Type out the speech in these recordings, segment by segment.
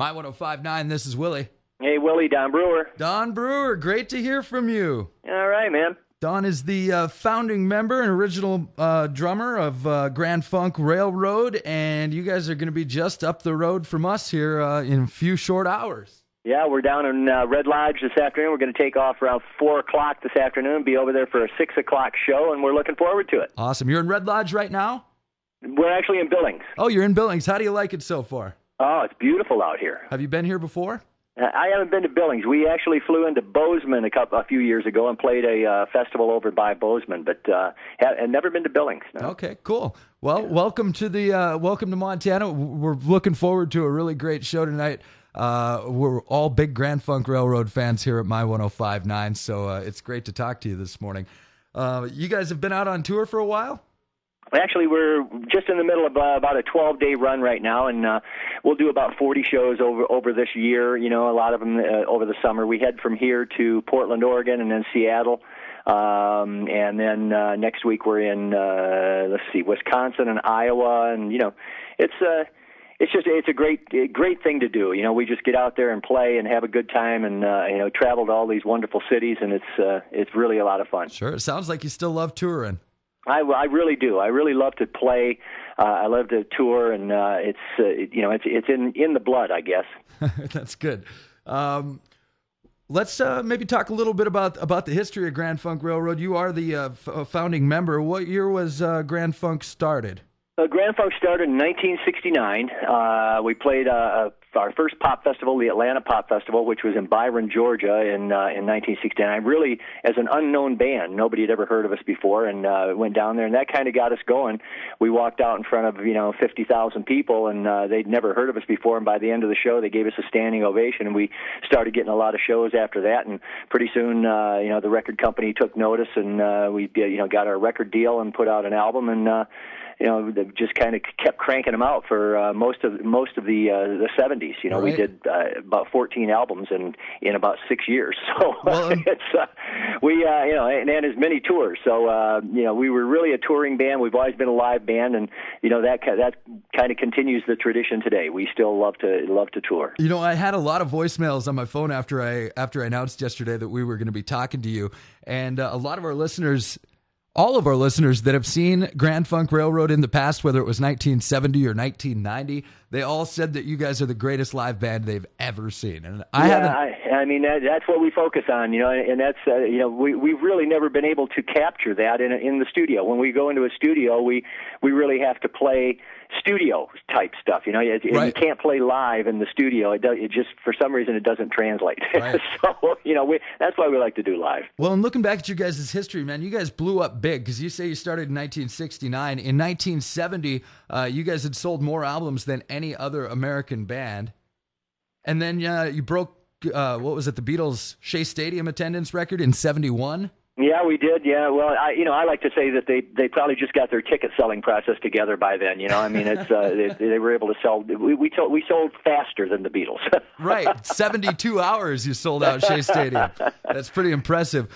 My 105.9, this is Willy. Hey, Willy, Don Brewer. Don Brewer, great to hear from you. All right, man. Don is the founding member and original drummer of Grand Funk Railroad, and you guys are going to be just up the road from us here in a few short hours. Yeah, we're down in Red Lodge this afternoon. We're going to take off around 4 o'clock this afternoon, be over there for a 6 o'clock show, and we're looking forward to it. Awesome. You're in Red Lodge right now? We're actually in Billings. Oh, you're in Billings. How do you like it so far? Oh, it's beautiful out here. Have you been here before? I haven't been to Billings. We actually flew into Bozeman a few years ago and played a festival over by Bozeman, but have never been to Billings. No. Okay, cool. Well, welcome to Montana. We're looking forward to a really great show tonight. We're all big Grand Funk Railroad fans here at My 105.9, so it's great to talk to you this morning. You guys have been out on tour for a while? Actually, we're just in the middle of about a 12-day run right now, and we'll do about 40 shows over this year, a lot of them over the summer. We head from here to Portland, Oregon, and then Seattle. And then next week we're in, Wisconsin and Iowa, and, it's a great thing to do. We just get out there and play and have a good time, and travel to all these wonderful cities, and it's really a lot of fun. Sure, it sounds like you still love touring. I really do. I really love to play. I love to tour, and it's in the blood, I guess. That's good. Let's maybe talk a little bit about the history of Grand Funk Railroad. You are the founding member. What year was Grand Funk started? Grand Funk started in 1969. We played our first pop festival, the Atlanta Pop Festival, which was in Byron, Georgia, in 1969. Really, as an unknown band, nobody had ever heard of us before, and went down there, and that kind of got us going. We walked out in front of 50,000 people, and they'd never heard of us before. And by the end of the show, they gave us a standing ovation, and we started getting a lot of shows after that. And pretty soon, the record company took notice, and we got our record deal and put out an album, and they just kind of kept cranking them out for most of the 70s. Right. We did about 14 albums in about 6 years. So it's and as many tours. So we were really a touring band. We've always been a live band, and that kind of continues the tradition today. We still love to tour. I had a lot of voicemails on my phone after I announced yesterday that we were going to be talking to you, and a lot of our listeners. All of our listeners that have seen Grand Funk Railroad in the past, whether it was 1970 or 1990, they all said that you guys are the greatest live band they've ever seen. And that's what we focus on, and that's we've really never been able to capture that in the studio. When we go into a studio, we really have to play studio type stuff. Right. You can't play live in the studio. It just, for some reason, it doesn't translate. Right. So that's why we like to do live. Well, and looking back at you guys' history, man, you guys blew up big, because you say you started in 1969. In 1970, you guys had sold more albums than any other American band, and then you broke the Beatles' Shea Stadium attendance record in 71. Yeah, we did. Yeah, well, I like to say that they probably just got their ticket selling process together by then. It's they were able to sell. We sold faster than the Beatles. Right, 72 hours you sold out Shea Stadium. That's pretty impressive.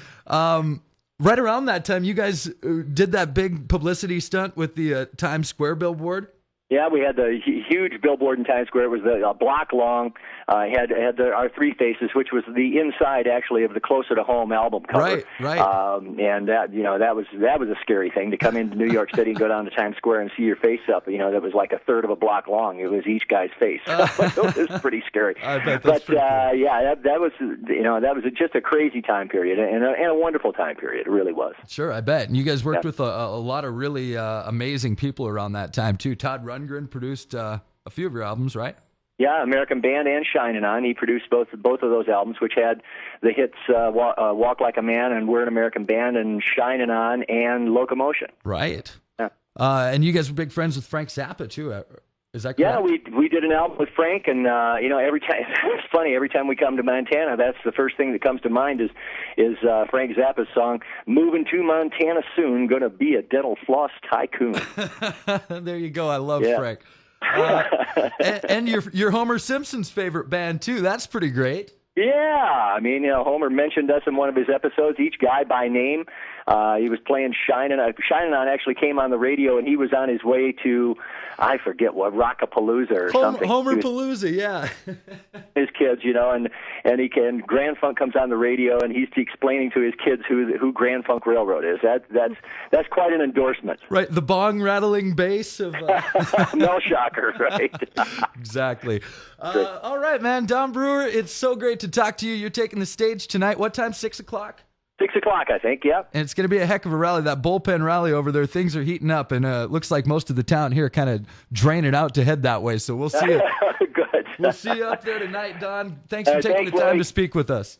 Right around that time, you guys did that big publicity stunt with the Times Square billboard. Yeah, we had the huge billboard in Times Square. It was a block long. Had our three faces, which was the inside actually of the Closer to Home album cover. Right. And that that was a scary thing, to come into New York City and go down to Times Square and see your face up. That was like a third of a block long. It was each guy's face. It was pretty scary. I bet that's pretty cool. Yeah, that was just a crazy time period and a wonderful time period. It really was. Sure, I bet. And you guys worked with a lot of really amazing people around that time too. Todd Rundgren produced a few of your albums, right? Yeah, American Band and Shining On. He produced both of those albums, which had the hits Walk Like a Man and We're an American Band, and Shining On and Locomotion. Right. Yeah. And you guys were big friends with Frank Zappa, too. Is that correct? Yeah, we did an album with Frank, and every time it's funny. Every time we come to Montana, that's the first thing that comes to mind is Frank Zappa's song "Moving to Montana Soon, Gonna Be a Dental Floss Tycoon." There you go. I love Frank. And you're Homer Simpson's favorite band too. That's pretty great. Yeah, Homer mentioned us in one of his episodes, each guy by name. He was playing Shining On. Shining On actually came on the radio, and he was on his way to I forget what, Rockapalooza or something. Homerpalooza, yeah. His kids, and Grand Funk comes on the radio, and he's explaining to his kids who Grand Funk Railroad is. That's quite an endorsement. Right, the bong rattling bass of no shocker, right? Exactly. All right, man, Don Brewer, it's so great to talk to you. You're taking the stage tonight. What time? 6 o'clock? 6 o'clock, I think, yeah. And it's going to be a heck of a rally. That bullpen rally over there, things are heating up, and it looks like most of the town here kind of draining out to head that way. So we'll see you. Good. We'll see you up there tonight, Don. Thanks for taking the time to speak with us.